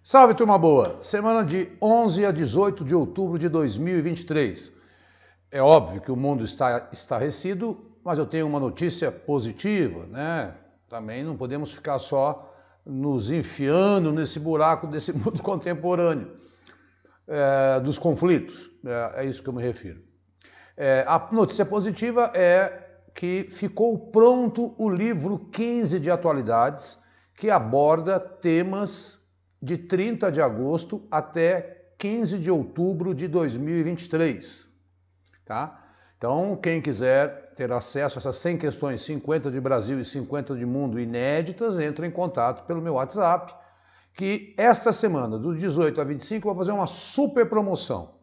Salve, turma boa! Semana de 11 a 18 de outubro de 2023. É óbvio que o mundo está estarrecido, mas eu tenho uma notícia positiva, né? Também não podemos ficar só nos enfiando nesse buraco desse mundo contemporâneo, dos conflitos. É isso que eu me refiro. A notícia positiva é que ficou pronto o livro 15 de atualidades, que aborda temas de 30 de agosto até 15 de outubro de 2023, tá? Então, quem quiser ter acesso a essas 100 questões, 50 de Brasil e 50 de mundo inéditas, entre em contato pelo meu WhatsApp, que esta semana, do 18 a 25, eu vou fazer uma super promoção.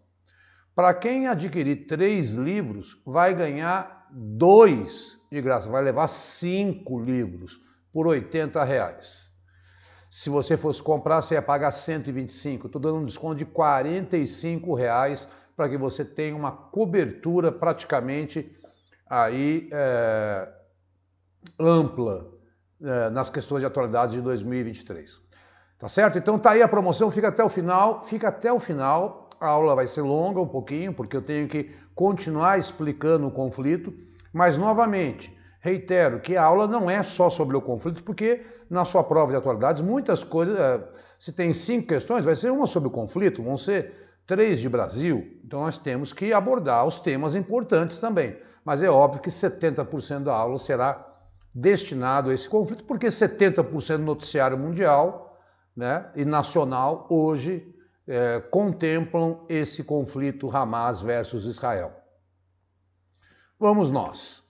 Para quem adquirir 3 livros, vai ganhar 2 de graça, vai levar 5 livros por R$80. Se você fosse comprar, você ia pagar 125. Estou dando um desconto de R$45 para que você tenha uma cobertura praticamente aí ampla nas questões de atualidades de 2023. Tá certo? Então tá aí a promoção, fica até o final. A aula vai ser longa um pouquinho, porque eu tenho que continuar explicando o conflito, mas novamente, reitero que a aula não é só sobre o conflito, porque na sua prova de atualidades, muitas coisas, se tem 5 questões, vai ser uma sobre o conflito, vão ser 3 de Brasil, então nós temos que abordar os temas importantes também. Mas é óbvio que 70% da aula será destinado a esse conflito, porque 70% do noticiário mundial, né, e nacional hoje contemplam esse conflito Hamas versus Israel. Vamos nós.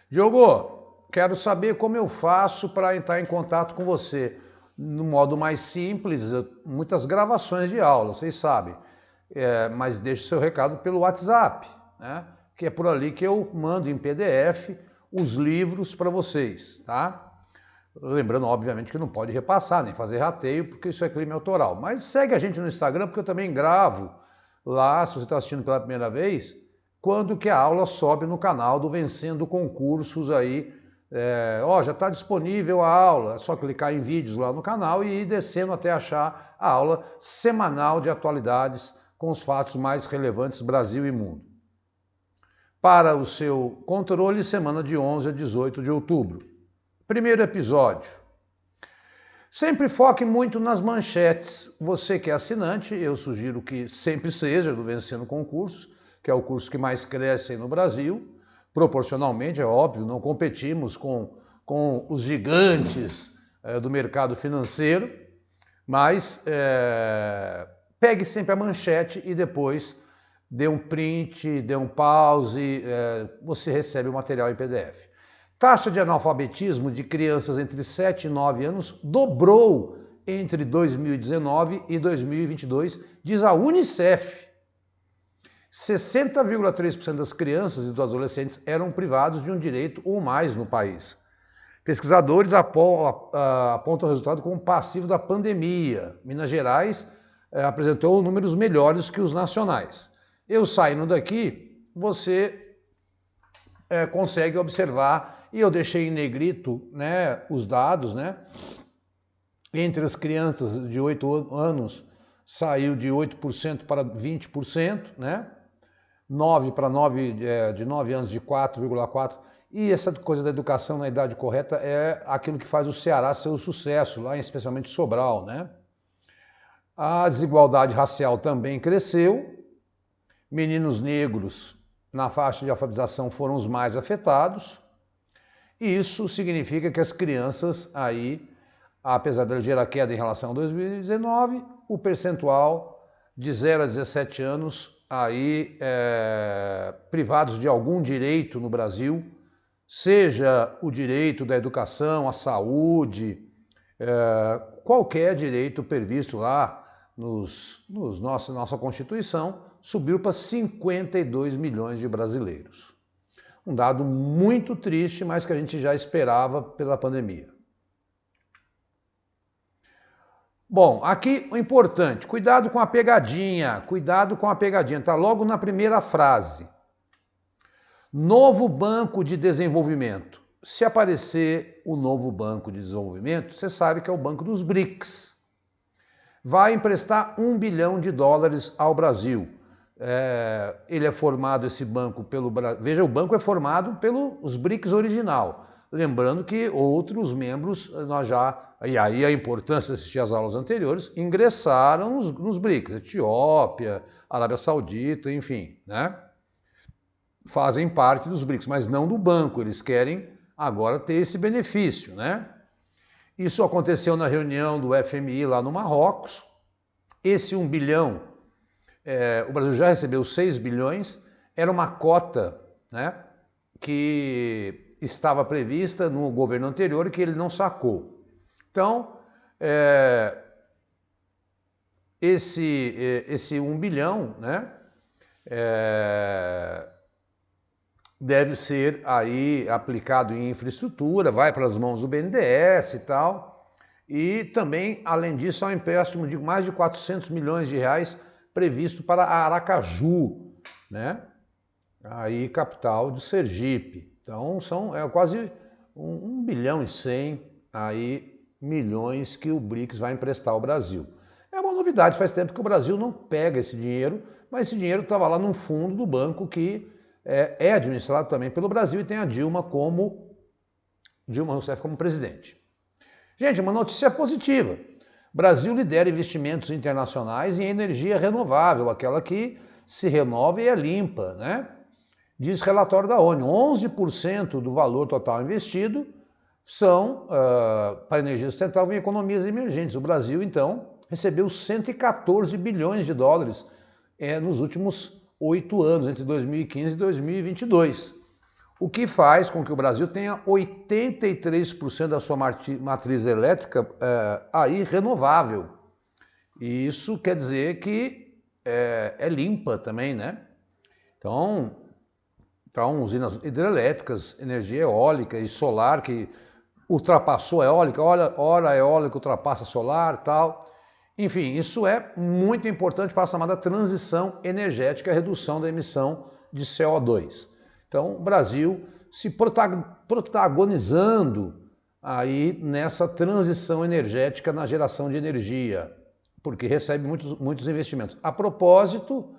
Diogo, quero saber como eu faço para entrar em contato com você. No modo mais simples, muitas gravações de aula, vocês sabem, mas deixe seu recado pelo WhatsApp, né? Que é por ali que eu mando em PDF os livros para vocês, tá? Lembrando, obviamente, que não pode repassar, nem fazer rateio, porque isso é crime autoral. Mas segue a gente no Instagram, porque eu também gravo lá, se você está assistindo pela primeira vez, quando que a aula sobe no canal do Vencendo Concursos aí. Já está disponível a aula, é só clicar em vídeos lá no canal e ir descendo até achar a aula semanal de atualidades com os fatos mais relevantes Brasil e mundo. Para o seu controle, semana de 11 a 18 de outubro. Primeiro episódio. Sempre foque muito nas manchetes. Você que é assinante, eu sugiro que sempre seja do Vencendo Concursos, que é o curso que mais cresce no Brasil. Proporcionalmente, é óbvio, não competimos com os gigantes do mercado financeiro, mas pegue sempre a manchete e depois dê um print, dê um pause, você recebe o material em PDF. Taxa de analfabetismo de crianças entre 7 e 9 anos dobrou entre 2019 e 2022, diz a Unicef. 60,3% das crianças e dos adolescentes eram privados de um direito ou mais no país. Pesquisadores apontam o resultado como passivo da pandemia. Minas Gerais apresentou números melhores que os nacionais. Eu saindo daqui, você consegue observar, e eu deixei em negrito, né, os dados, né? Entre as crianças de 8 anos, saiu de 8% para 20%, né? 9 para 9, de 9 anos de 4,4%. E essa coisa da educação na idade correta é aquilo que faz o Ceará ser um sucesso, lá especialmente Sobral, né? A desigualdade racial também cresceu. Meninos negros na faixa de alfabetização foram os mais afetados. E isso significa que as crianças aí, apesar de gerar queda em relação a 2019, o percentual de 0 a 17 anos aí privados de algum direito no Brasil, seja o direito da educação, à saúde, qualquer direito previsto lá nossa Constituição, subiu para 52 milhões de brasileiros. Um dado muito triste, mas que a gente já esperava pela pandemia. Bom, aqui o importante, cuidado com a pegadinha, tá logo na primeira frase. Novo Banco de Desenvolvimento. Se aparecer o novo Banco de Desenvolvimento, você sabe que é o Banco dos BRICS. vai emprestar US$ 1 bilhão ao Brasil. Ele é formado, esse banco, pelo Brasil. Veja, o banco é formado pelos BRICS original. Lembrando que outros membros, nós já, e aí a importância de assistir às aulas anteriores, ingressaram nos BRICS, Etiópia, Arábia Saudita, enfim, né? Fazem parte dos BRICS, mas não do banco, eles querem agora ter esse benefício, né? Isso aconteceu na reunião do FMI lá no Marrocos. Esse 1 bilhão, o Brasil já recebeu 6 bilhões, era uma cota, né, que estava prevista no governo anterior e que ele não sacou. Então, esse 1 bilhão, né, deve ser aí aplicado em infraestrutura, vai para as mãos do BNDES e tal, e também, além disso, há um empréstimo de mais de 400 milhões de reais previsto para Aracaju, né, aí capital de Sergipe. Então, é quase 1 bilhão e 100 aí, milhões que o BRICS vai emprestar ao Brasil. É uma novidade, faz tempo que o Brasil não pega esse dinheiro, mas esse dinheiro estava lá num fundo do banco que é administrado também pelo Brasil e tem a Dilma Rousseff como presidente. Gente, uma notícia positiva. Brasil lidera investimentos internacionais em energia renovável, aquela que se renova e é limpa, né? Diz relatório da ONU, 11% do valor total investido são para energia sustentável em economias emergentes. O Brasil, então, recebeu 114 bilhões de dólares nos últimos 8 anos, entre 2015 e 2022. O que faz com que o Brasil tenha 83% da sua matriz elétrica aí renovável. E isso quer dizer que é limpa também, né? Então, usinas hidrelétricas, energia eólica e solar que ultrapassou a eólica, ora a eólica ultrapassa a solar, tal. Enfim, isso é muito importante para a chamada transição energética, a redução da emissão de CO2. Então, o Brasil se protagonizando aí nessa transição energética na geração de energia, porque recebe muitos investimentos. A propósito,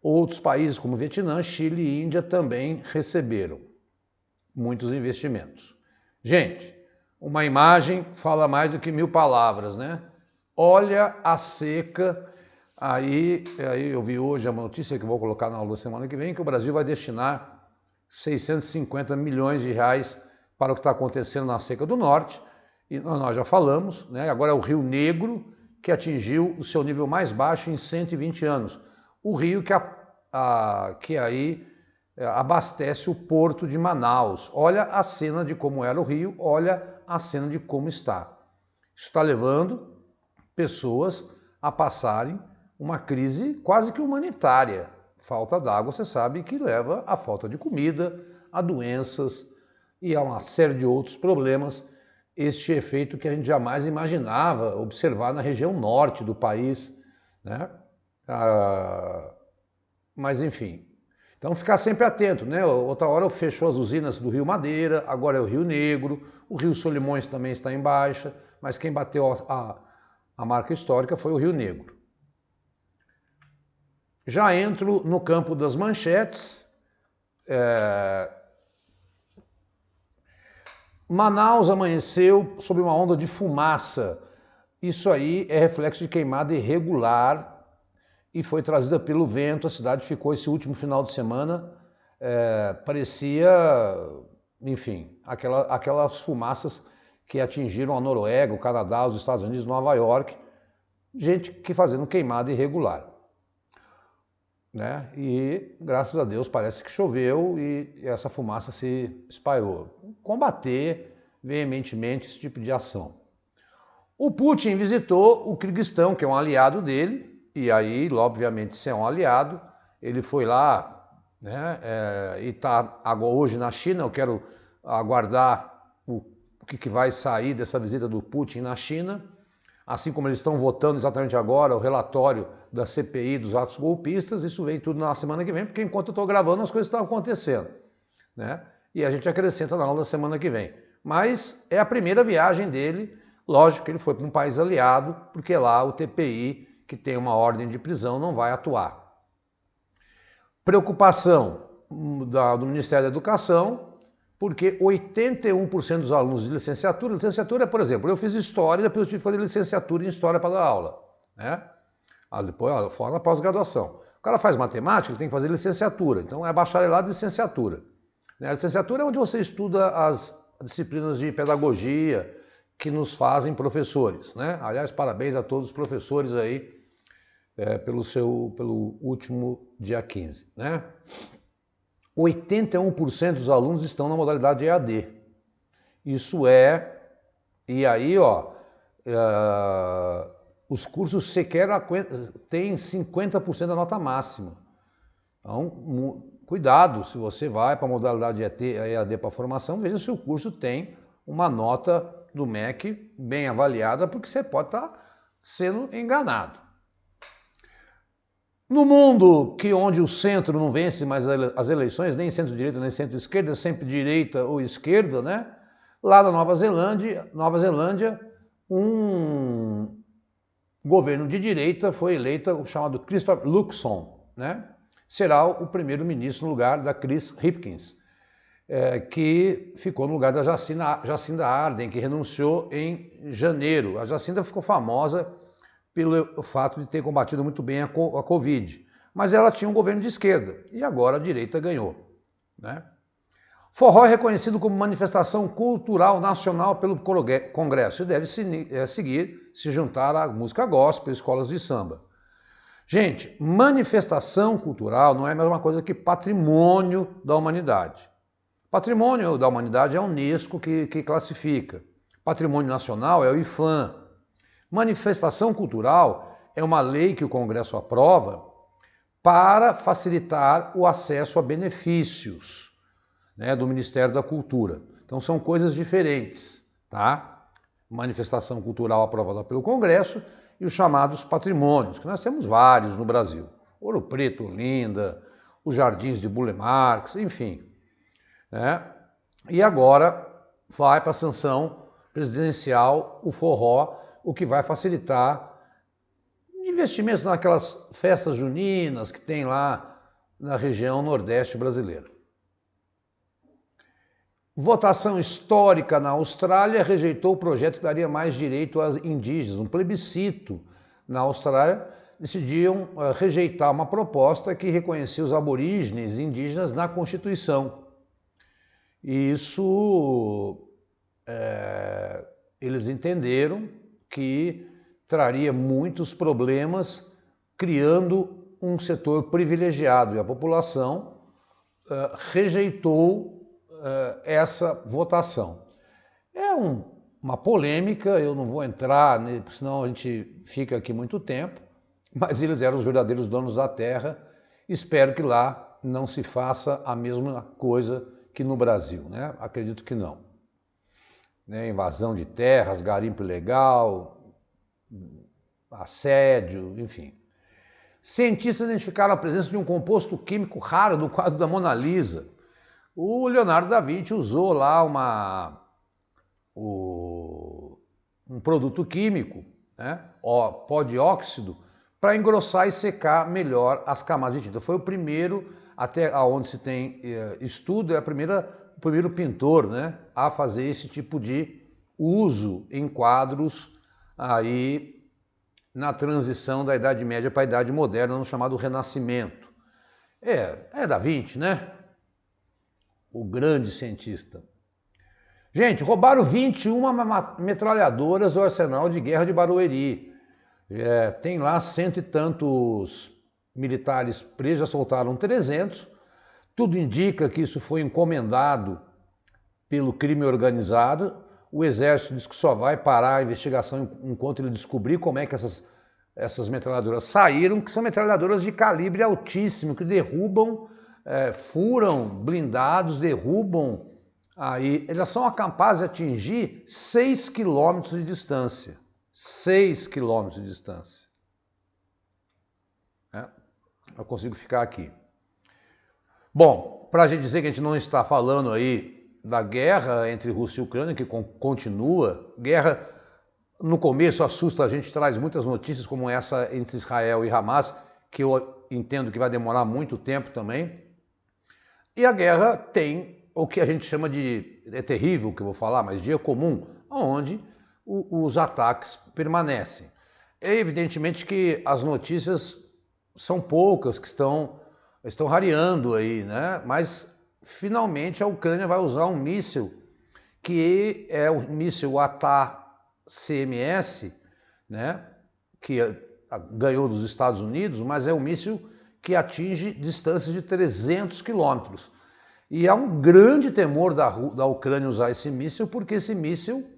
outros países como Vietnã, Chile e Índia também receberam muitos investimentos. Gente, uma imagem fala mais do que 1000 palavras, né? Olha a seca, aí eu vi hoje a notícia que eu vou colocar na aula da semana que vem, que o Brasil vai destinar 650 milhões de reais para o que está acontecendo na seca do norte, e nós já falamos, né? Agora é o Rio Negro, que atingiu o seu nível mais baixo em 120 anos. O rio que aí abastece o porto de Manaus. Olha a cena de como era o rio, olha a cena de como está. Isso está levando pessoas a passarem uma crise quase que humanitária. Falta d'água, você sabe que leva à falta de comida, a doenças e a uma série de outros problemas. Este efeito que a gente jamais imaginava observar na região norte do país, né? Mas enfim, então ficar sempre atento, né? Outra hora fechou as usinas do Rio Madeira, agora é o Rio Negro, o Rio Solimões também está em baixa, mas quem bateu a marca histórica foi o Rio Negro. Já entro no campo das manchetes. Manaus amanheceu sob uma onda de fumaça. Isso aí é reflexo de queimada irregular e foi trazida pelo vento. A cidade ficou esse último final de semana, parecia, enfim, aquelas fumaças que atingiram a Noruega, o Canadá, os Estados Unidos, Nova York, gente que fazendo queimada irregular, né? E graças a Deus parece que choveu e essa fumaça se espalhou. Combater veementemente esse tipo de ação. O Putin visitou o Quirguistão, que é um aliado dele, e aí, obviamente, se é um aliado, ele foi lá, né? E está hoje na China. Eu quero aguardar o que vai sair dessa visita do Putin na China, assim como eles estão votando exatamente agora o relatório da CPI dos atos golpistas. Isso vem tudo na semana que vem, porque enquanto eu estou gravando as coisas estão acontecendo, né? E a gente acrescenta na aula da semana que vem. Mas é a primeira viagem dele Lógico que ele foi para um país aliado, porque lá o TPI, que tem uma ordem de prisão, não vai atuar. Preocupação do Ministério da Educação, porque 81% dos alunos de licenciatura, por exemplo, eu fiz História, depois eu tive que fazer licenciatura em História para dar aula, né? Depois, fora a pós-graduação. O cara faz matemática, ele tem que fazer licenciatura, então é bacharelado e licenciatura. A licenciatura é onde você estuda as disciplinas de pedagogia que nos fazem professores, né? Aliás, parabéns a todos os professores aí pelo último dia 15, né? 81% dos alunos estão na modalidade EAD. Isso e aí, os cursos sequer têm 50% da nota máxima. Então, cuidado, se você vai para a modalidade EAD para formação, veja se o curso tem uma nota do MEC bem avaliada, porque você pode estar sendo enganado. No mundo onde o centro não vence mais as eleições, nem centro-direita nem centro-esquerda, sempre direita ou esquerda, né? Lá na Nova Zelândia, um governo de direita foi eleito, o chamado Christopher Luxon, né? Será o primeiro-ministro no lugar da Chris Hipkins, que ficou no lugar da Jacinda Ardern, que renunciou em janeiro. A Jacinda ficou famosa pelo fato de ter combatido muito bem a Covid, mas ela tinha um governo de esquerda e agora a direita ganhou, né? Forró é reconhecido como manifestação cultural nacional pelo Congresso e deve se juntar à música gospel, escolas de samba. Gente, manifestação cultural não é a mesma coisa que patrimônio da humanidade. Patrimônio da humanidade é a Unesco que classifica. Patrimônio nacional é o IPHAN. Manifestação cultural é uma lei que o Congresso aprova para facilitar o acesso a benefícios, né, do Ministério da Cultura. Então são coisas diferentes, tá? Manifestação cultural aprovada pelo Congresso e os chamados patrimônios, que nós temos vários no Brasil. Ouro Preto, Olinda, os Jardins de Burle Marx, enfim, né? E agora vai para a sanção presidencial o forró, o que vai facilitar investimentos naquelas festas juninas que tem lá na região nordeste brasileira. Votação histórica na Austrália rejeitou o projeto que daria mais direito aos indígenas. Um plebiscito na Austrália decidiam rejeitar uma proposta que reconhecia os aborígenes e indígenas na Constituição. E isso eles entenderam que traria muitos problemas, criando um setor privilegiado, e a população rejeitou essa votação. É uma polêmica, eu não vou entrar, senão a gente fica aqui muito tempo, mas eles eram os verdadeiros donos da terra. Espero que lá não se faça a mesma coisa que no Brasil, né? Acredito que não. Né? Invasão de terras, garimpo ilegal, assédio, enfim. Cientistas identificaram a presença de um composto químico raro no quadro da Mona Lisa. O Leonardo da Vinci usou lá um produto químico, né, pó de óxido, para engrossar e secar melhor as camadas de tinta. Foi o primeiro, até onde se tem estudo, o primeiro pintor, né, a fazer esse tipo de uso em quadros aí na transição da Idade Média para a Idade Moderna, no chamado Renascimento. É da Vinci, né? O grande cientista. Gente, roubaram 21 metralhadoras do arsenal de guerra de Barueri. Tem lá cento e tantos militares presos, já soltaram 300. Tudo indica que isso foi encomendado pelo crime organizado. O Exército diz que só vai parar a investigação enquanto ele descobrir como é que essas metralhadoras saíram, que são metralhadoras de calibre altíssimo, que derrubam, furam blindados, derrubam, aí elas são capazes de atingir 6 quilômetros de distância. 6 quilômetros de distância. Eu consigo ficar aqui. Bom, para a gente dizer que a gente não está falando aí da guerra entre Rússia e Ucrânia, que continua, guerra no começo assusta, a gente traz muitas notícias como essa entre Israel e Hamas, que eu entendo que vai demorar muito tempo também. E a guerra tem o que a gente chama de, é terrível o que eu vou falar, mas dia comum, onde os ataques permanecem. É evidentemente que as notícias são poucas que estão rareando aí, né? Mas finalmente a Ucrânia vai usar um míssil que é o míssil ATACMS, né? Que ganhou dos Estados Unidos, mas é um míssil que atinge distâncias de 300 quilômetros. E há um grande temor da Ucrânia usar esse míssil, porque esse míssil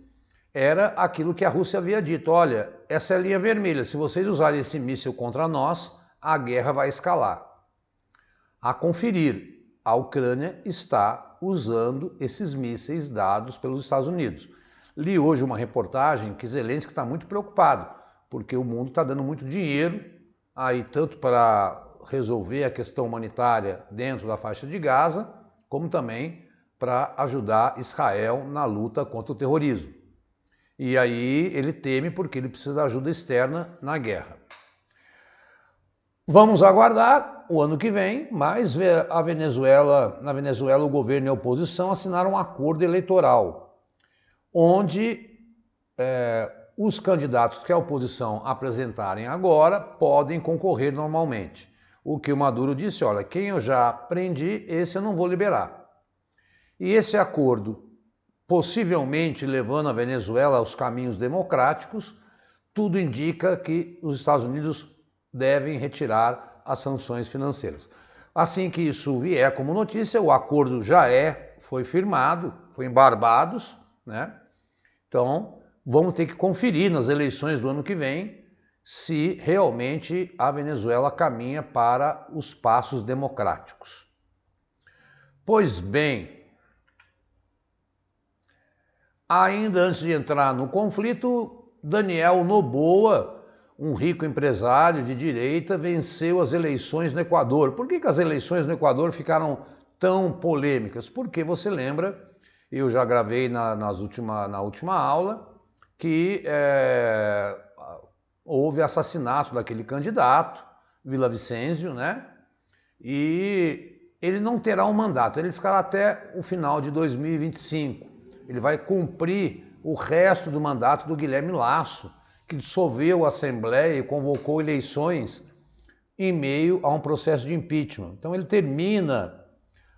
era aquilo que a Rússia havia dito: olha, essa é a linha vermelha, se vocês usarem esse míssil contra nós, a guerra vai escalar. A conferir, a Ucrânia está usando esses mísseis dados pelos Estados Unidos. Li hoje uma reportagem que Zelensky está muito preocupado, porque o mundo está dando muito dinheiro aí tanto para resolver a questão humanitária dentro da faixa de Gaza, como também para ajudar Israel na luta contra o terrorismo. E aí ele teme porque ele precisa da ajuda externa na guerra. Vamos aguardar o ano que vem, mas na Venezuela o governo e a oposição assinaram um acordo eleitoral, onde os candidatos que a oposição apresentarem agora podem concorrer normalmente. O que o Maduro disse: olha, quem eu já prendi, esse eu não vou liberar. E esse acordo, possivelmente levando a Venezuela aos caminhos democráticos, tudo indica que os Estados Unidos devem retirar as sanções financeiras. Assim que isso vier como notícia, o acordo já foi firmado, foi em Barbados, né? Então, vamos ter que conferir nas eleições do ano que vem se realmente a Venezuela caminha para os passos democráticos. Pois bem, ainda antes de entrar no conflito, Daniel Noboa, um rico empresário de direita, venceu as eleições no Equador. Por que as eleições no Equador ficaram tão polêmicas? Porque você lembra, eu já gravei na última aula, que houve assassinato daquele candidato, Villavicencio, né? E ele não terá um mandato, ele ficará até o final de 2025. Ele vai cumprir o resto do mandato do Guilherme Lasso, que dissolveu a Assembleia e convocou eleições em meio a um processo de impeachment. Então ele termina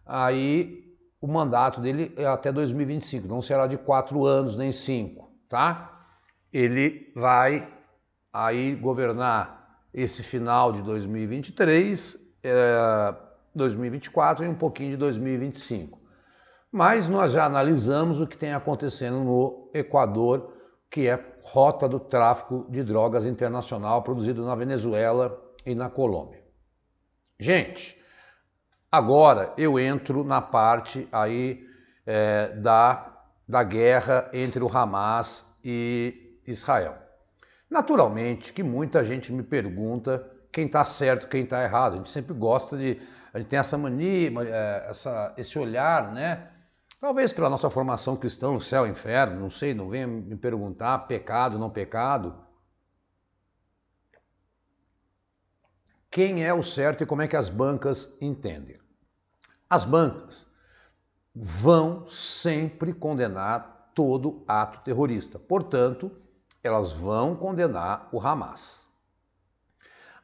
aí o mandato dele até 2025, não será de 4 anos nem 5, tá? Ele vai aí governar esse final de 2023, 2024 e um pouquinho de 2025. Mas nós já analisamos o que tem acontecendo no Equador, que é rota do tráfico de drogas internacional produzido na Venezuela e na Colômbia. Gente, agora eu entro na parte aí da guerra entre o Hamas e Israel. Naturalmente que muita gente me pergunta quem está certo, quem está errado. A gente sempre gosta a gente tem essa mania, esse olhar, né? Talvez pela nossa formação cristã, céu e inferno, não sei, não venha me perguntar pecado, não pecado. Quem é o certo e como é que as bancas entendem? As bancas vão sempre condenar todo ato terrorista. Portanto, elas vão condenar o Hamas.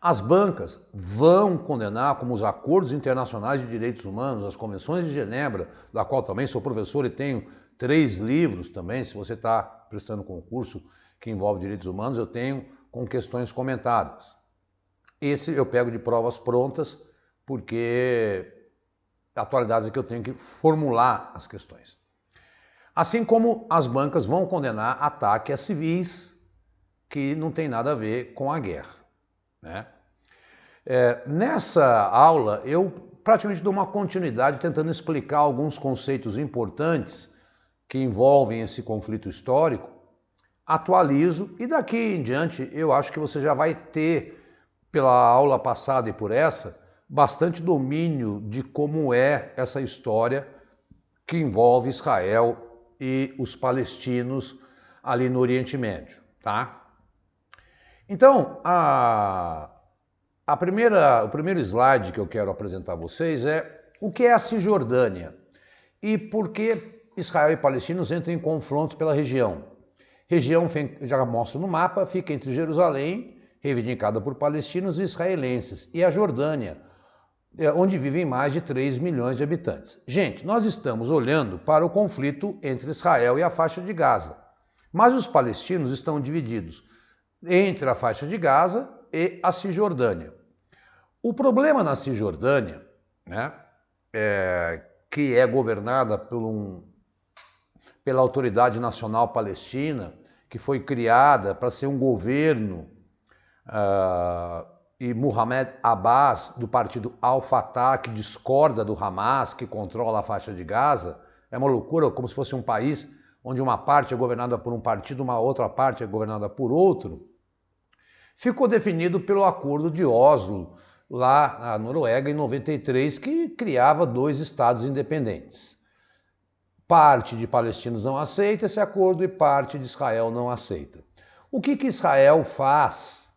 As bancas vão condenar, como os acordos internacionais de direitos humanos, as convenções de Genebra, da qual também sou professor e tenho 3 livros também, se você está prestando concurso que envolve direitos humanos, eu tenho com questões comentadas. Esse eu pego de provas prontas, porque a atualidade é que eu tenho que formular as questões. Assim como as bancas vão condenar ataque a civis que não tem nada a ver com a guerra, né? Nessa aula eu praticamente dou uma continuidade tentando explicar alguns conceitos importantes que envolvem esse conflito histórico, atualizo e daqui em diante eu acho que você já vai ter, pela aula passada e por essa, bastante domínio de como é essa história que envolve Israel e os palestinos ali no Oriente Médio, tá? Então, o primeiro slide que eu quero apresentar a vocês é o que é a Cisjordânia e por que Israel e palestinos entram em confronto pela região. Região, já mostro no mapa, fica entre Jerusalém, reivindicada por palestinos e israelenses, e a Jordânia, onde vivem mais de 3 milhões de habitantes. Gente, nós estamos olhando para o conflito entre Israel e a faixa de Gaza, mas os palestinos estão divididos entre a faixa de Gaza e a Cisjordânia. O problema na Cisjordânia, né, que é governada pela Autoridade Nacional Palestina, que foi criada para ser um governo, e Mohamed Abbas, do partido Al-Fatah, que discorda do Hamas, que controla a faixa de Gaza, é uma loucura, como se fosse um país onde uma parte é governada por um partido, uma outra parte é governada por outro. Ficou definido pelo Acordo de Oslo, lá na Noruega, em 93, que criava 2 estados independentes. Parte de palestinos não aceita esse acordo e parte de Israel não aceita. O que Israel faz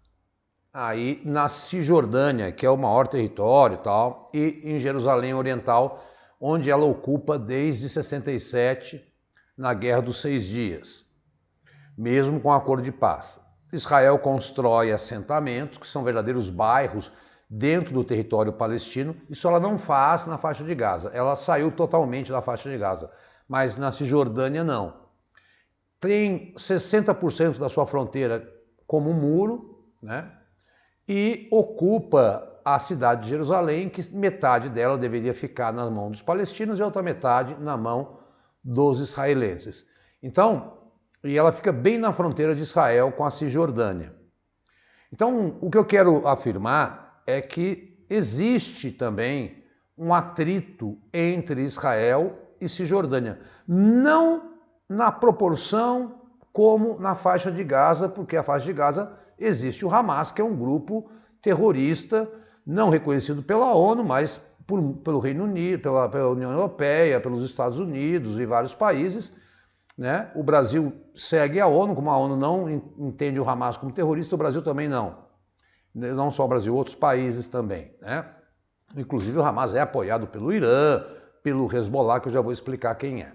aí na Cisjordânia, que é o maior território e tal, e em Jerusalém Oriental, onde ela ocupa desde 67, na Guerra dos 6 Dias, mesmo com o acordo de paz. Israel constrói assentamentos, que são verdadeiros bairros dentro do território palestino. Isso ela não faz na faixa de Gaza. Ela saiu totalmente da faixa de Gaza, mas na Cisjordânia não. Tem 60% da sua fronteira como um muro, né? E ocupa a cidade de Jerusalém, que metade dela deveria ficar na mão dos palestinos e a outra metade na mão dos israelenses. Então, e ela fica bem na fronteira de Israel com a Cisjordânia. Então, o que eu quero afirmar é que existe também um atrito entre Israel e Cisjordânia. Não na proporção como na faixa de Gaza, porque a faixa de Gaza existe o Hamas, que é um grupo terrorista, não reconhecido pela ONU, mas pelo Reino Unido, pela União Europeia, pelos Estados Unidos e vários países, né? O Brasil segue a ONU, como a ONU não entende o Hamas como terrorista, o Brasil também não. Não só o Brasil, outros países também, né? Inclusive o Hamas é apoiado pelo Irã, pelo Hezbollah, que eu já vou explicar quem é.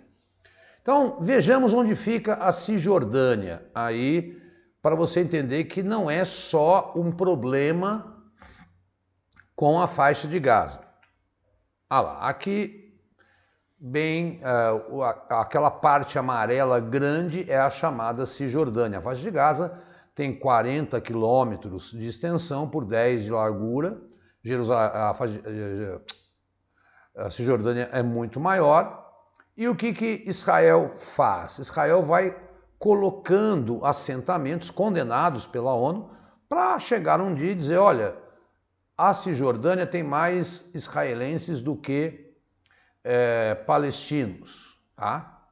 Então, vejamos onde fica a Cisjordânia, aí, para você entender que não é só um problema com a faixa de Gaza. Ah lá, aqui, bem, aquela parte amarela grande é a chamada Cisjordânia. A faixa de Gaza tem 40 quilômetros de extensão por 10 de largura. A Cisjordânia é muito maior. E o que Israel faz? Israel vai colocando assentamentos condenados pela ONU para chegar um dia e dizer, olha, a Cisjordânia tem mais israelenses do que palestinos. Tá?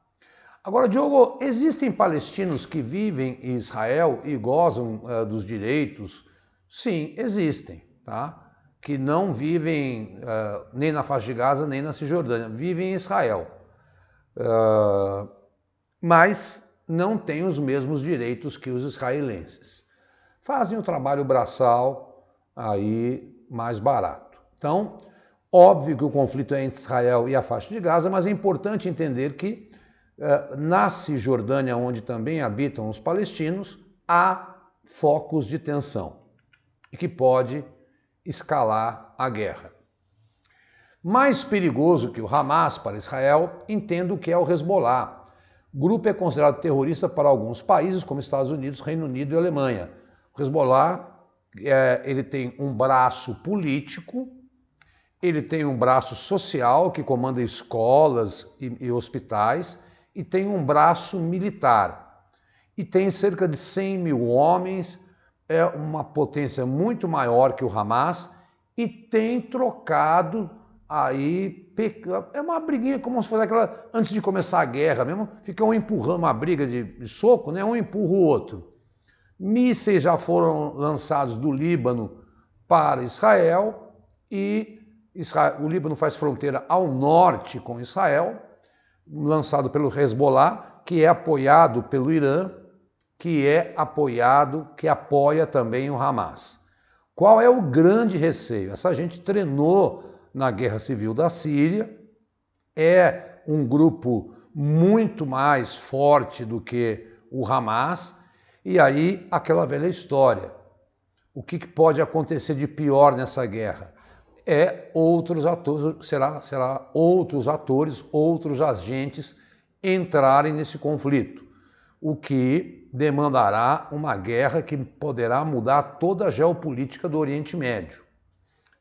Agora, Diogo, existem palestinos que vivem em Israel e gozam dos direitos? Sim, existem, tá? Que não vivem nem na faixa de Gaza, nem na Cisjordânia, vivem em Israel. Mas não têm os mesmos direitos que os israelenses. Fazem o trabalho braçal aí mais barato. Então, óbvio que o conflito é entre Israel e a faixa de Gaza, mas é importante entender que na Cisjordânia, onde também habitam os palestinos, há focos de tensão e que pode escalar a guerra. Mais perigoso que o Hamas para Israel, entendo que é o Hezbollah. O grupo é considerado terrorista para alguns países, como Estados Unidos, Reino Unido e Alemanha. O Hezbollah ele tem um braço político, ele tem um braço social que comanda escolas e hospitais, e tem um braço militar. E tem cerca de 100 mil homens, é uma potência muito maior que o Hamas, e tem trocado aí, é uma briguinha como se fosse aquela, antes de começar a guerra mesmo, fica um empurrando, uma briga de soco, né? Um empurra o outro. Mísseis já foram lançados do Líbano para Israel e o Líbano faz fronteira ao norte com Israel, lançado pelo Hezbollah, que é apoiado pelo Irã, que é apoiado, que apoia também o Hamas. Qual é o grande receio? Essa gente treinou na guerra civil da Síria, é um grupo muito mais forte do que o Hamas, e aí aquela velha história. O que pode acontecer de pior nessa guerra? Outros atores, será outros atores, outros agentes entrarem nesse conflito, o que demandará uma guerra que poderá mudar toda a geopolítica do Oriente Médio,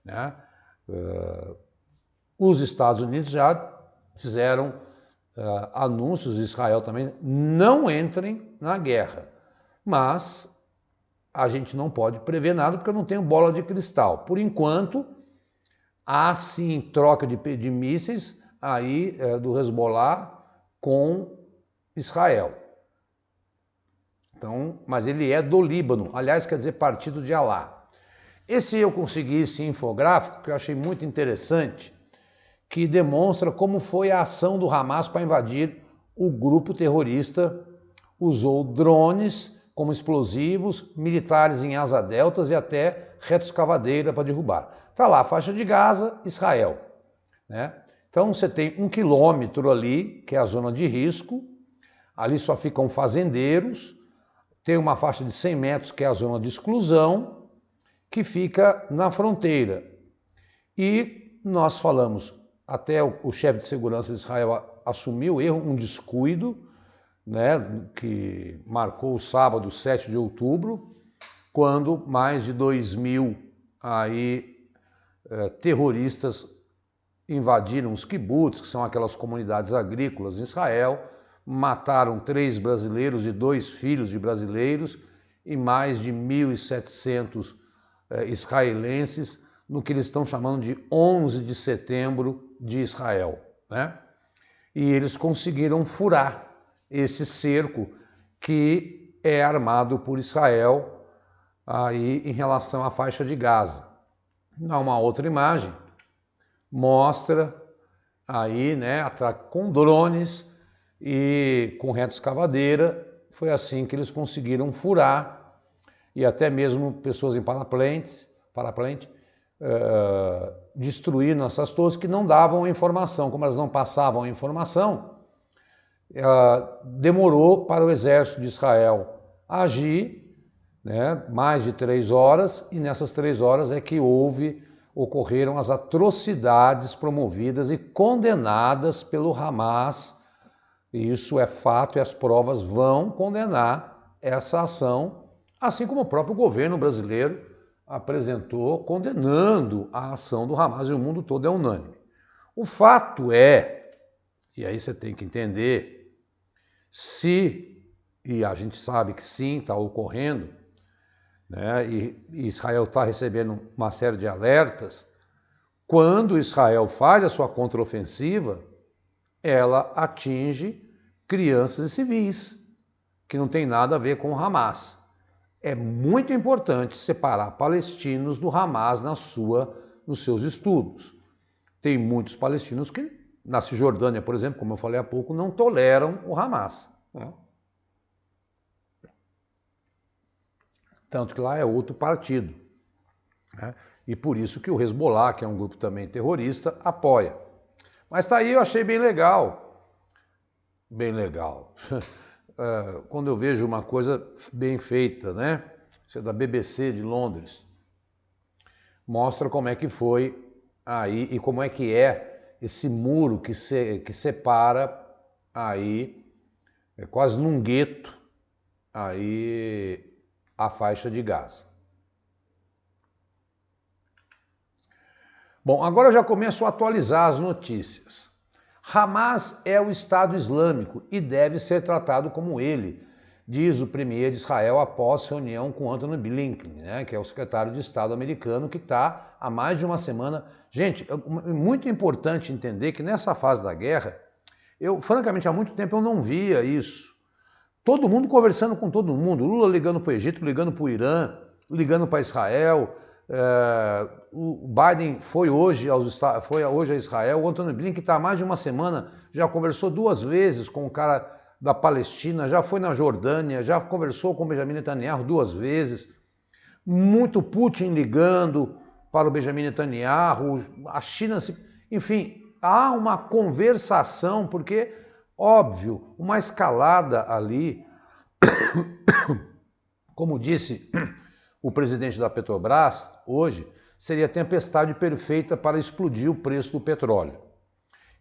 né? Os Estados Unidos já fizeram anúncios, Israel também, não entrem na guerra, mas a gente não pode prever nada porque eu não tenho bola de cristal. Por enquanto, há sim troca de mísseis aí do Hezbollah com Israel. Então, mas ele é do Líbano, aliás, quer dizer partido de Alá. Eu consegui esse infográfico que eu achei muito interessante, que demonstra como foi a ação do Hamas para invadir o grupo terrorista. Usou drones como explosivos, militares em asa deltas e até retroescavadeira para derrubar. Está lá, faixa de Gaza, Israel, né? Então você tem 1 quilômetro ali, que é a zona de risco, ali só ficam fazendeiros, tem uma faixa de 100 metros, que é a zona de exclusão, que fica na fronteira. E nós falamos, até o chefe de segurança de Israel assumiu o erro, um descuido, né, que marcou o sábado, 7 de outubro, quando mais de 2.000 terroristas invadiram os kibbutz, que são aquelas comunidades agrícolas em Israel, mataram 3 brasileiros e 2 filhos de brasileiros e mais de 1.700 israelenses no que eles estão chamando de 11 de setembro de Israel, né? E eles conseguiram furar esse cerco que é armado por Israel aí em relação à faixa de Gaza. Uma outra imagem mostra aí, né, com drones e com retroescavadeira, foi assim que eles conseguiram furar, e até mesmo pessoas em parapente, destruindo essas torres que não davam informação. Como elas não passavam a informação, demorou para o exército de Israel agir, né, mais de 3 horas, e nessas 3 horas é que ocorreram as atrocidades promovidas e condenadas pelo Hamas. Isso é fato e as provas vão condenar essa ação, assim como o próprio governo brasileiro apresentou condenando a ação do Hamas, e o mundo todo é unânime. O fato é, e aí você tem que entender, e a gente sabe que sim, está ocorrendo, né, e Israel está recebendo uma série de alertas, quando Israel faz a sua contraofensiva, ela atinge crianças e civis, que não tem nada a ver com o Hamas. É muito importante separar palestinos do Hamas nos seus estudos. Tem muitos palestinos que, na Cisjordânia, por exemplo, como eu falei há pouco, não toleram o Hamas, né? Tanto que lá é outro partido, né? E por isso que o Hezbollah, que é um grupo também terrorista, apoia. Mas tá aí, eu achei bem legal. Bem legal. Quando eu vejo uma coisa bem feita, né? Isso é da BBC de Londres. Mostra como é que foi aí e como é que é esse muro que separa aí, quase num gueto, aí a faixa de Gaza. Bom, agora eu já começo a atualizar as notícias. Hamas é o Estado Islâmico e deve ser tratado como ele, diz o premier de Israel após reunião com Antony Blinken, né, que é o secretário de Estado americano, que está há mais de uma semana. Gente, é muito importante entender que nessa fase da guerra, francamente, há muito tempo eu não via isso. Todo mundo conversando com todo mundo, Lula ligando para o Egito, ligando para o Irã, ligando para Israel. O Biden foi hoje a Israel, o Antony Blinken está há mais de uma semana, já conversou 2 vezes com o cara da Palestina, já foi na Jordânia, já conversou com o Benjamin Netanyahu 2 vezes, muito Putin ligando para o Benjamin Netanyahu, a China, enfim, há uma conversação, porque, óbvio, uma escalada ali, como disse o presidente da Petrobras hoje, seria a tempestade perfeita para explodir o preço do petróleo.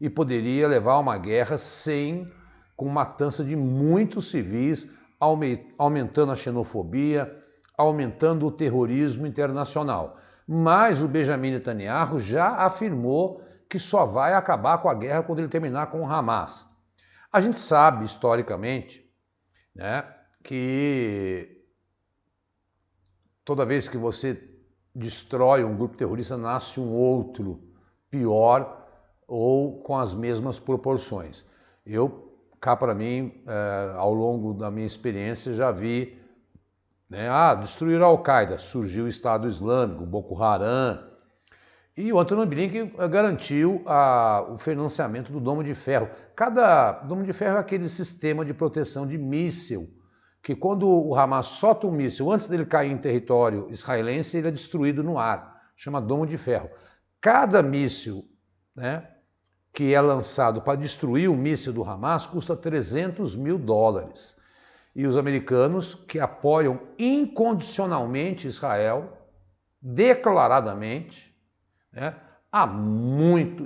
E poderia levar a uma guerra com matança de muitos civis, aumentando a xenofobia, aumentando o terrorismo internacional. Mas o Benjamin Netanyahu já afirmou que só vai acabar com a guerra quando ele terminar com o Hamas. A gente sabe, historicamente, né, que toda vez que você destrói um grupo terrorista, nasce um outro pior ou com as mesmas proporções. Cá para mim, ao longo da minha experiência, já vi, né, destruir a Al-Qaeda, surgiu o Estado Islâmico, o Boko Haram, e o Antony Blinken garantiu o financiamento do Domo de Ferro. Cada Domo de Ferro é aquele sistema de proteção de míssil, que quando o Hamas solta um míssil, antes dele cair em território israelense, ele é destruído no ar, chama Domo de Ferro. Cada míssil, né, que é lançado para destruir o míssil do Hamas custa $300 mil. E os americanos, que apoiam incondicionalmente Israel, declaradamente, né,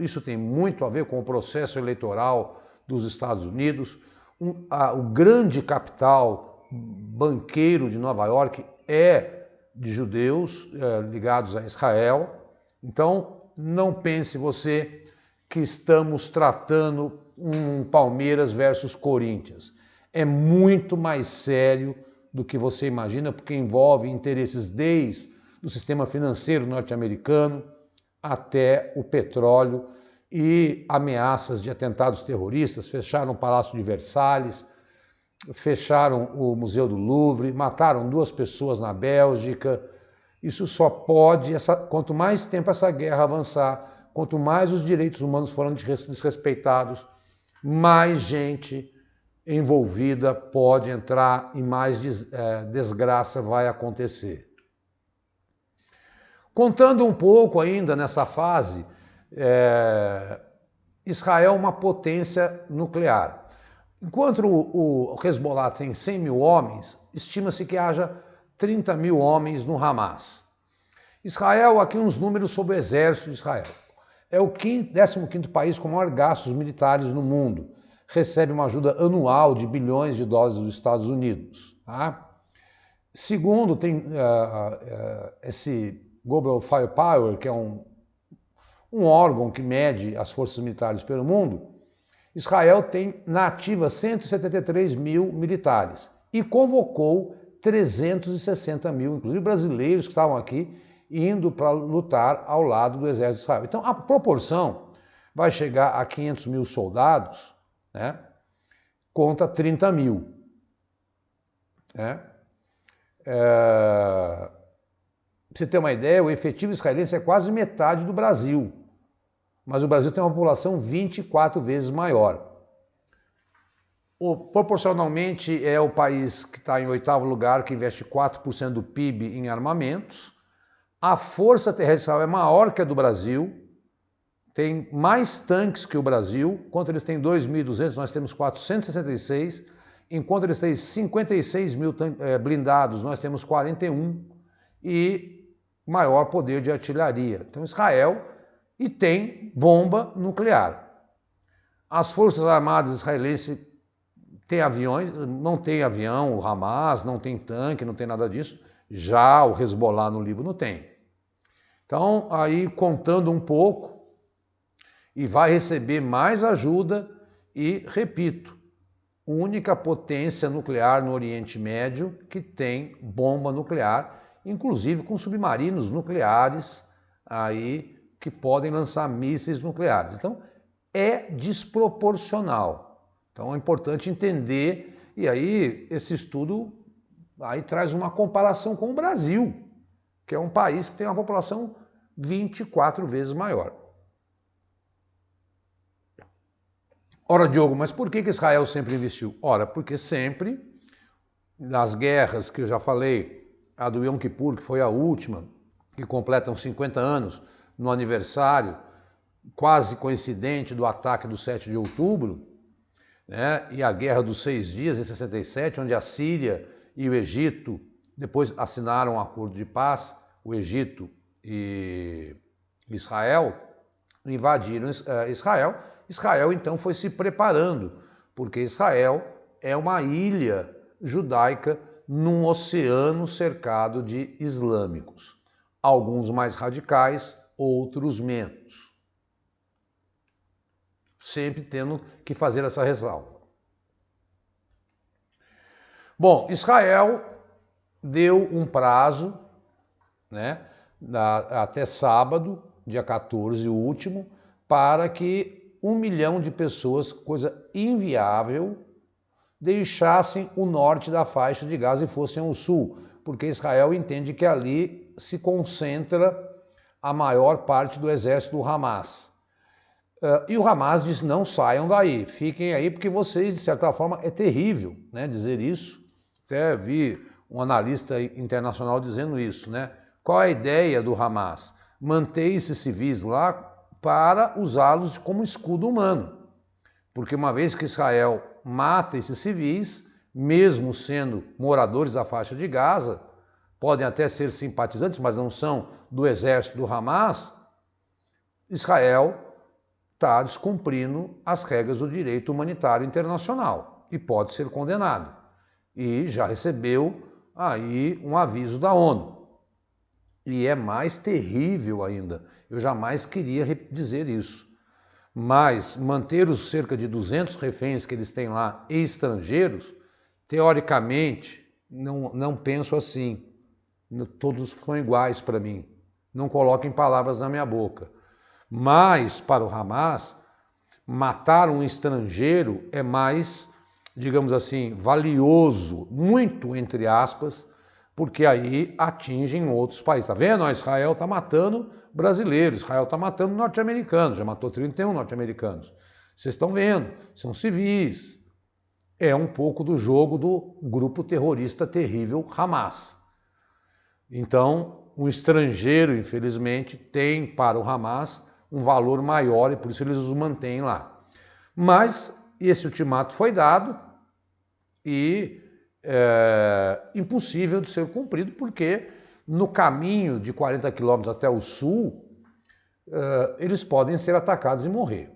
isso tem muito a ver com o processo eleitoral dos Estados Unidos. O grande capital banqueiro de Nova York é de judeus ligados a Israel. Então, não pense você que estamos tratando um Palmeiras versus Corinthians. É muito mais sério do que você imagina, porque envolve interesses desde o sistema financeiro norte-americano até o petróleo e ameaças de atentados terroristas. Fecharam o Palácio de Versalhes, fecharam o Museu do Louvre, mataram 2 pessoas na Bélgica. Isso só pode, quanto mais tempo essa guerra avançar, quanto mais os direitos humanos forem desrespeitados, mais gente envolvida pode entrar e mais desgraça vai acontecer. Contando um pouco ainda nessa fase, Israel é uma potência nuclear. Enquanto o Hezbollah tem 100 mil homens, estima-se que haja 30 mil homens no Hamas. Israel, aqui uns números sobre o exército de Israel. É o 15º país com maior gastos militares no mundo. Recebe uma ajuda anual de bilhões de dólares dos Estados Unidos. Tá? Segundo, tem esse Global Firepower, que é um órgão que mede as forças militares pelo mundo. Israel tem na ativa 173 mil militares e convocou 360 mil, inclusive brasileiros que estavam aqui, indo para lutar ao lado do exército de Israel. Então, a proporção vai chegar a 500 mil soldados, né, contra 30 mil. Né? Pra você ter uma ideia, o efetivo israelense é quase metade do Brasil, mas o Brasil tem uma população 24 vezes maior. Proporcionalmente, é o país que está em 8º lugar, que investe 4% do PIB em armamentos. A força terrestre de Israel é maior que a do Brasil, tem mais tanques que o Brasil. Enquanto eles têm 2.200, nós temos 466. Enquanto eles têm 56 mil blindados, nós temos 41. E maior poder de artilharia. Então, Israel tem bomba nuclear. As Forças Armadas israelenses têm aviões, não tem avião, o Hamas, não tem tanque, não tem nada disso. Já o Hezbollah no Líbano tem. Então, aí contando um pouco, e vai receber mais ajuda e, repito, única potência nuclear no Oriente Médio que tem bomba nuclear, inclusive com submarinos nucleares aí que podem lançar mísseis nucleares. Então, é desproporcional. Então, é importante entender, e aí esse estudo aí traz uma comparação com o Brasil, que é um país que tem uma população 24 vezes maior. Ora, Diogo, mas por que Israel sempre investiu? Ora, porque sempre, nas guerras que eu já falei, a do Yom Kippur, que foi a última, que completam 50 anos, no aniversário quase coincidente do ataque do 7 de outubro, né, e a Guerra dos 6 Dias, em 67, onde a Síria e o Egito depois assinaram um acordo de paz, o Egito e Israel, invadiram Israel. Israel, então, foi se preparando, porque Israel é uma ilha judaica num oceano cercado de islâmicos. Alguns mais radicais, outros menos. Sempre tendo que fazer essa ressalva. Bom, Israel deu um prazo, né, até sábado, dia 14, o último, para que 1 milhão de pessoas, coisa inviável, deixassem o norte da faixa de Gaza e fossem ao sul, porque Israel entende que ali se concentra a maior parte do exército do Hamas. E o Hamas diz, não saiam daí, fiquem aí, porque vocês, de certa forma, é terrível, né, dizer isso. Até vi um analista internacional dizendo isso, né? Qual é a ideia do Hamas? Manter esses civis lá para usá-los como escudo humano. Porque uma vez que Israel mata esses civis, mesmo sendo moradores da faixa de Gaza, podem até ser simpatizantes, mas não são do exército do Hamas, Israel está descumprindo as regras do direito humanitário internacional e pode ser condenado. E já recebeu aí um aviso da ONU. E é mais terrível ainda. Eu jamais queria dizer isso. Mas manter os cerca de 200 reféns que eles têm lá, estrangeiros, teoricamente, não penso assim. Todos são iguais para mim. Não coloquem palavras na minha boca. Mas, para o Hamas, matar um estrangeiro é mais, digamos assim, valioso, muito entre aspas, porque aí atingem outros países. Está vendo? Israel está matando brasileiros, Israel está matando norte-americanos, já matou 31 norte-americanos. Vocês estão vendo, são civis. É um pouco do jogo do grupo terrorista terrível Hamas. Então, um estrangeiro, infelizmente, tem para o Hamas um valor maior e por isso eles os mantêm lá. Mas esse ultimato foi dado e impossível de ser cumprido porque no caminho de 40 quilômetros até o sul, eles podem ser atacados e morrer.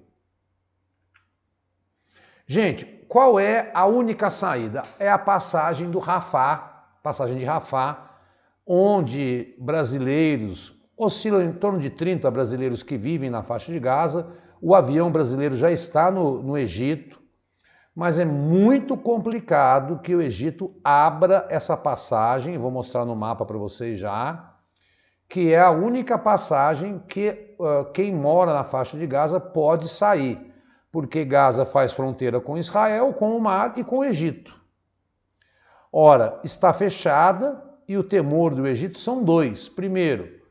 Gente, qual é a única saída? É a passagem do Rafah, passagem de Rafah, onde brasileiros, oscilam em torno de 30 brasileiros que vivem na faixa de Gaza. O avião brasileiro já está no Egito, mas é muito complicado que o Egito abra essa passagem, vou mostrar no mapa para vocês já, que é a única passagem que quem mora na faixa de Gaza pode sair, porque Gaza faz fronteira com Israel, com o mar e com o Egito. Ora, está fechada e o temor do Egito são dois. Primeiro,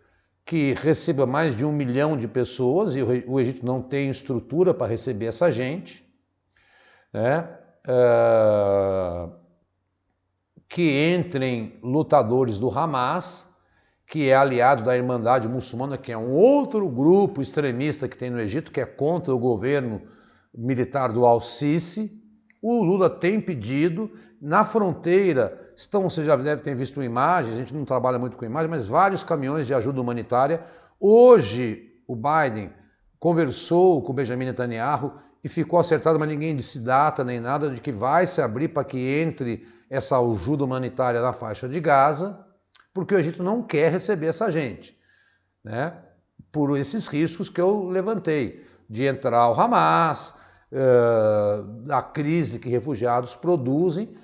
que receba mais de 1 milhão de pessoas, e o Egito não tem estrutura para receber essa gente, né? Que entrem lutadores do Hamas, que é aliado da Irmandade Muçulmana, que é um outro grupo extremista que tem no Egito, que é contra o governo militar do Al-Sisi. O Lula tem pedido, na fronteira, você já deve ter visto imagens, a gente não trabalha muito com imagens, mas vários caminhões de ajuda humanitária. Hoje, o Biden conversou com o Benjamin Netanyahu e ficou acertado, mas ninguém disse data nem nada, de que vai se abrir para que entre essa ajuda humanitária na faixa de Gaza, porque o Egito não quer receber essa gente, né? Por esses riscos que eu levantei, de entrar o Hamas, a crise que refugiados produzem,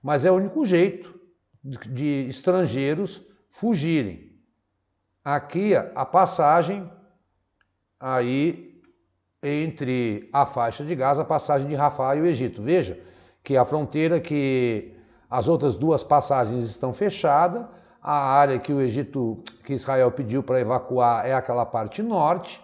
mas é o único jeito de estrangeiros fugirem. Aqui a passagem aí entre a faixa de Gaza, a passagem de Rafah e o Egito. Veja que a fronteira, que as outras duas passagens estão fechadas, a área que Israel pediu para evacuar é aquela parte norte,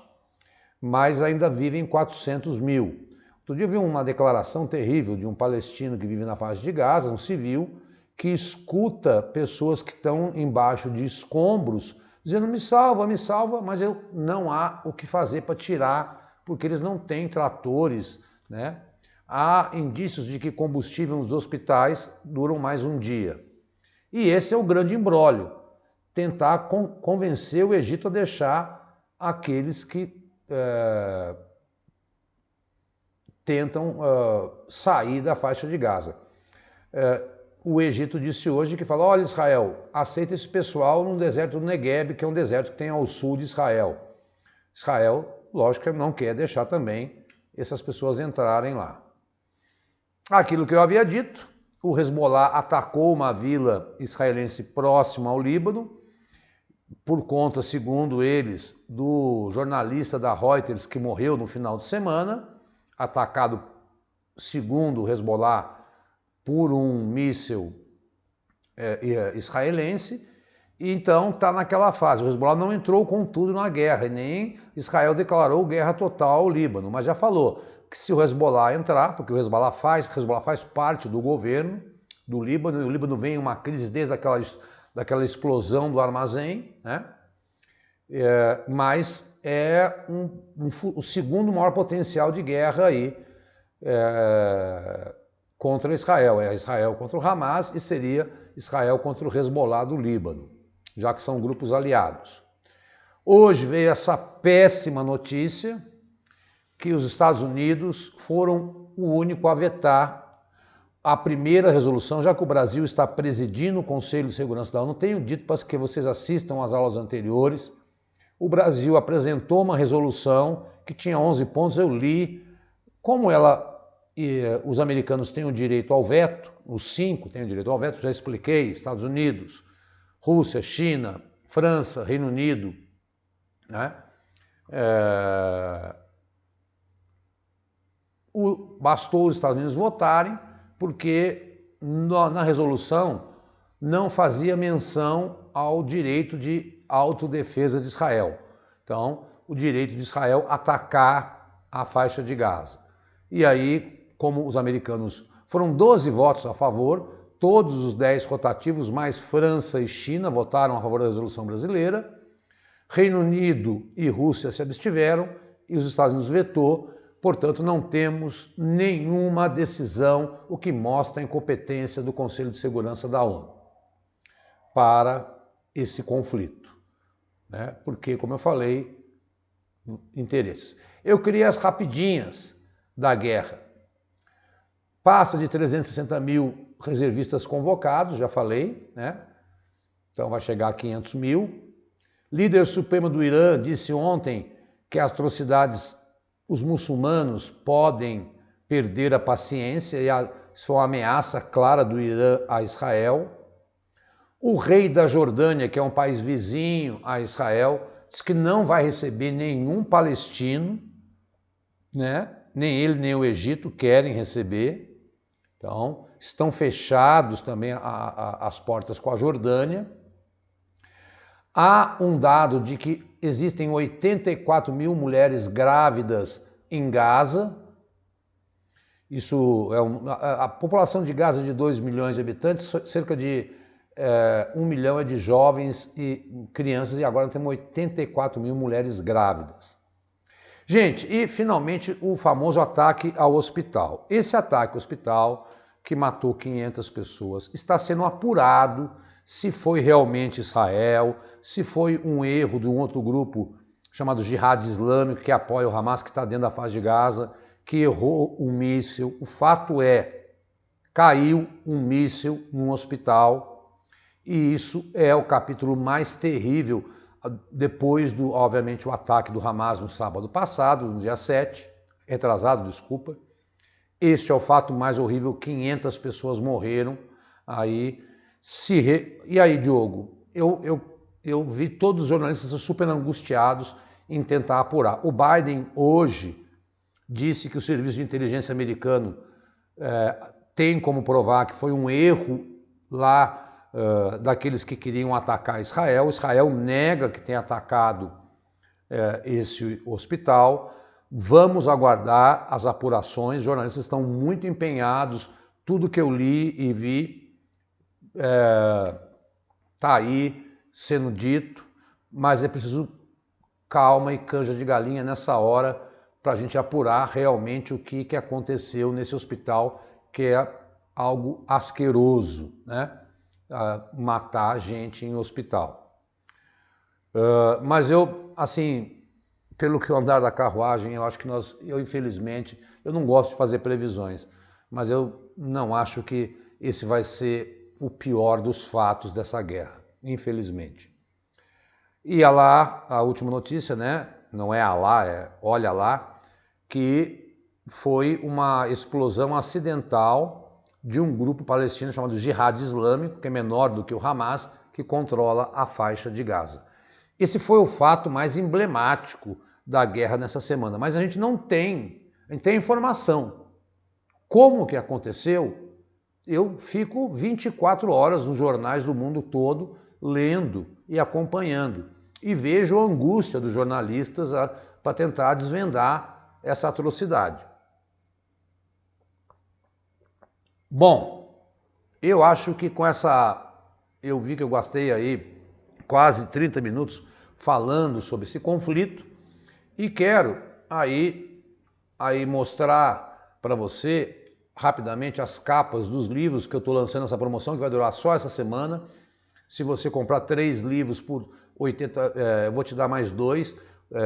mas ainda vivem 400 mil. Outro dia eu vi uma declaração terrível de um palestino que vive na faixa de Gaza, um civil, que escuta pessoas que estão embaixo de escombros dizendo me salva, mas não há o que fazer para tirar, porque eles não têm tratores, né? Há indícios de que combustível nos hospitais duram mais um dia. E esse é o grande imbróglio, tentar convencer o Egito a deixar aqueles que tentam sair da faixa de Gaza. O Egito disse hoje que falou, olha Israel, aceita esse pessoal no deserto do Negueb, que é um deserto que tem ao sul de Israel. Israel, lógico, não quer deixar também essas pessoas entrarem lá. Aquilo que eu havia dito, o Hezbollah atacou uma vila israelense próxima ao Líbano, por conta, segundo eles, do jornalista da Reuters que morreu no final de semana, atacado, segundo o Hezbollah, por um míssil israelense, e então está naquela fase. O Hezbollah não entrou com tudo na guerra, e nem Israel declarou guerra total ao Líbano, mas já falou que se o Hezbollah entrar, porque o Hezbollah faz parte do governo do Líbano, e o Líbano vem em uma crise desde daquela explosão do armazém, né? Mas é o segundo maior potencial de guerra aí contra Israel. É Israel contra o Hamas e seria Israel contra o Hezbollah do Líbano, já que são grupos aliados. Hoje veio essa péssima notícia que os Estados Unidos foram o único a vetar a primeira resolução, já que o Brasil está presidindo o Conselho de Segurança da ONU. Tenho dito para que vocês assistam às aulas anteriores. O Brasil apresentou uma resolução que tinha 11 pontos, eu li. Como os americanos têm o direito ao veto, os 5 têm o direito ao veto, já expliquei, Estados Unidos, Rússia, China, França, Reino Unido, né? Bastou os Estados Unidos votarem, porque na resolução não fazia menção ao direito de autodefesa de Israel. Então, o direito de Israel atacar a faixa de Gaza. E aí, como os americanos foram 12 votos a favor, todos os 10 rotativos, mais França e China, votaram a favor da resolução brasileira, Reino Unido e Rússia se abstiveram e os Estados Unidos vetou. Portanto, não temos nenhuma decisão, o que mostra a incompetência do Conselho de Segurança da ONU para esse conflito, né? Porque, como eu falei, interesses. Eu criei as rapidinhas da guerra. Passa de 360 mil reservistas convocados, já falei, né? Então vai chegar a 500 mil. Líder supremo do Irã disse ontem que as atrocidades, os muçulmanos podem perder a paciência e isso é uma ameaça clara do Irã a Israel. O rei da Jordânia, que é um país vizinho a Israel, diz que não vai receber nenhum palestino, né? Nem ele nem o Egito querem receber. Então, estão fechados também as portas com a Jordânia. Há um dado de que existem 84 mil mulheres grávidas em Gaza. Isso a população de Gaza é de 2 milhões de habitantes, cerca de 1 milhão é de jovens e crianças, e agora temos 84 mil mulheres grávidas. Gente, e finalmente o famoso ataque ao hospital. Esse ataque ao hospital, que matou 500 pessoas, está sendo apurado se foi realmente Israel, se foi um erro de um outro grupo chamado Jihad Islâmico, que apoia o Hamas, que está dentro da faixa de Gaza, que errou um míssil. O fato é, caiu um míssil num hospital, e isso é o capítulo mais terrível, depois do, obviamente, o ataque do Hamas no sábado passado, no dia 7, retrasado, desculpa. Este é o fato mais horrível, 500 pessoas morreram aí. E aí, Diogo, eu vi todos os jornalistas super angustiados em tentar apurar. O Biden hoje disse que o serviço de inteligência americano tem como provar que foi um erro lá daqueles que queriam atacar Israel. Israel nega que tenha atacado esse hospital. Vamos aguardar as apurações, os jornalistas estão muito empenhados, tudo que eu li e vi está aí sendo dito, mas é preciso calma e canja de galinha nessa hora para a gente apurar realmente o que aconteceu nesse hospital, que é algo asqueroso, né? Matar gente em hospital. Mas eu, assim, pelo que o andar da carruagem, eu acho que infelizmente, eu não gosto de fazer previsões, mas eu não acho que esse vai ser o pior dos fatos dessa guerra, infelizmente. E lá, a última notícia, né? Não é Alá, é olha lá, que foi uma explosão acidental de um grupo palestino chamado Jihad Islâmico, que é menor do que o Hamas, que controla a faixa de Gaza. Esse foi o fato mais emblemático da guerra nessa semana, mas a gente tem informação. Como que aconteceu? Eu fico 24 horas nos jornais do mundo todo, lendo e acompanhando, e vejo a angústia dos jornalistas para tentar desvendar essa atrocidade. Bom, eu acho que com essa... Eu vi que eu gastei aí quase 30 minutos falando sobre esse conflito e quero aí mostrar para você rapidamente as capas dos livros que eu estou lançando essa promoção, que vai durar só essa semana. Se você comprar 3 livros por 80, eu vou te dar mais 2,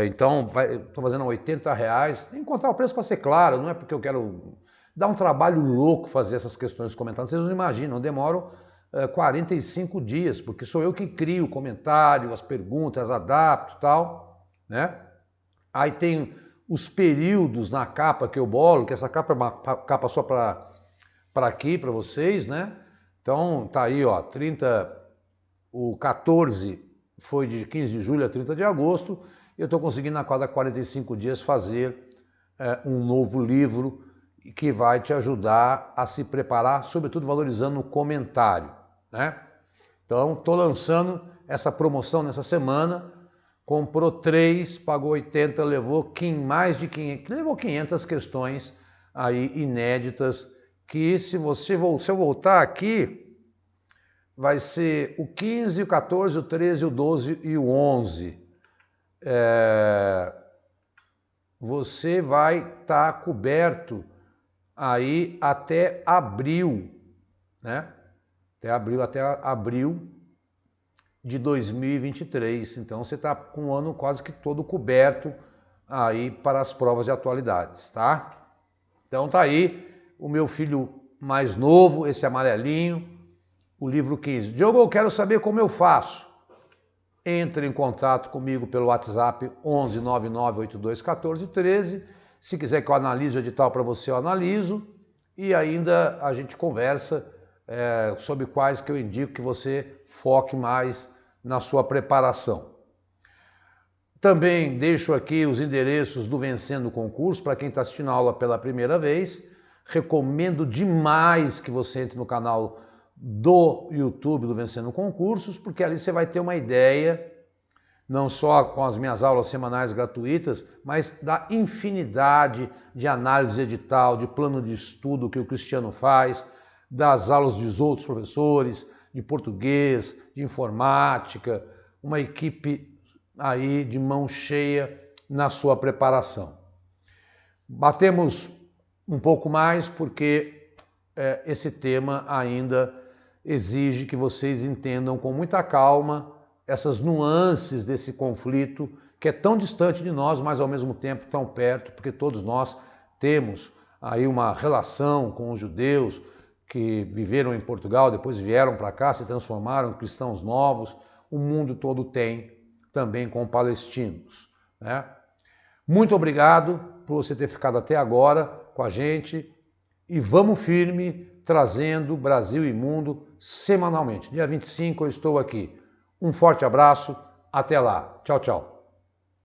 então estou fazendo R$80. Encontrar o preço para ser claro, não é porque eu quero... Dá um trabalho louco fazer essas questões comentadas, vocês não imaginam, eu demoro 45 dias, porque sou eu que crio o comentário, as perguntas, adapto e tal, né? Aí tem os períodos na capa que eu bolo, que essa capa é uma capa só para aqui, para vocês, né? Então tá aí, ó, o 14 foi de 15 de julho a 30 de agosto, e eu estou conseguindo a cada 45 dias fazer um novo livro que vai te ajudar a se preparar, sobretudo valorizando o comentário, né? Então, estou lançando essa promoção nessa semana, comprou 3, pagou 80, levou mais de 500, levou 500 questões aí inéditas, que se eu voltar aqui, vai ser o 15, o 14, o 13, o 12 e o 11. Você vai estar coberto aí até abril, né? Até abril de 2023. Então você está com o ano quase que todo coberto aí para as provas de atualidades, tá? Então tá aí o meu filho mais novo, esse amarelinho, o livro 15. Diogo, eu quero saber como eu faço. Entre em contato comigo pelo WhatsApp 11 99 82 14 13. Se quiser que eu analise o edital para você, eu analiso. E ainda a gente conversa sobre quais que eu indico que você foque mais na sua preparação. Também deixo aqui os endereços do Vencendo Concurso para quem está assistindo a aula pela primeira vez. Recomendo demais que você entre no canal do YouTube do Vencendo Concursos, porque ali você vai ter uma ideia, não só com as minhas aulas semanais gratuitas, mas da infinidade de análise de edital, de plano de estudo que o Cristiano faz, das aulas dos outros professores, de português, de informática, uma equipe aí de mão cheia na sua preparação. Batemos um pouco mais porque esse tema ainda exige que vocês entendam com muita calma essas nuances desse conflito que é tão distante de nós, mas ao mesmo tempo tão perto, porque todos nós temos aí uma relação com os judeus que viveram em Portugal, depois vieram para cá, se transformaram em cristãos novos. O mundo todo tem também com palestinos, né? Muito obrigado por você ter ficado até agora com a gente e vamos firme trazendo Brasil e Mundo semanalmente. Dia 25 eu estou aqui. Um forte abraço, até lá. Tchau, tchau.